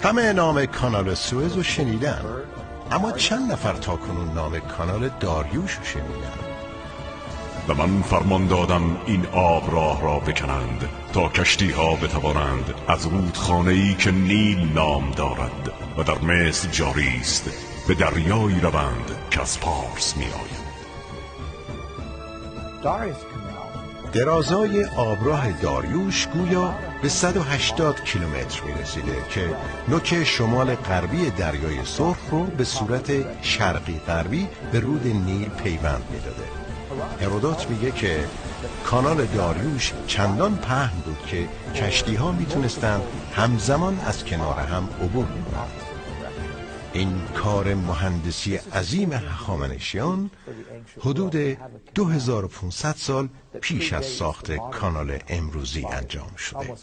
همه نام کانال سوئز رو شنیدن، اما چند نفر تاکنون نام کانال داریوش رو شنیدن؟ و من فرمان دادم این آب راه را بکنند تا کشتی ها بتوانند از رودخانه‌ای که نیل نام دارد و در مصر جاری است به دریایی روند که از پارس می آید. درازای آبراه داریوش گویا به 180 کیلومتر می رسیده که نوک شمال غربی دریای سرخ رو به صورت شرقی غربی به رود نیل پیوند می داده. هرودوت میگه که کانال داریوش چندان پهن بود که کشتی ها می تونستند همزمان از کنار هم عبور کنند. این کار مهندسی عظیم هخامنشیان حدود 2500 سال پیش از ساخت کانال امروزی انجام شده.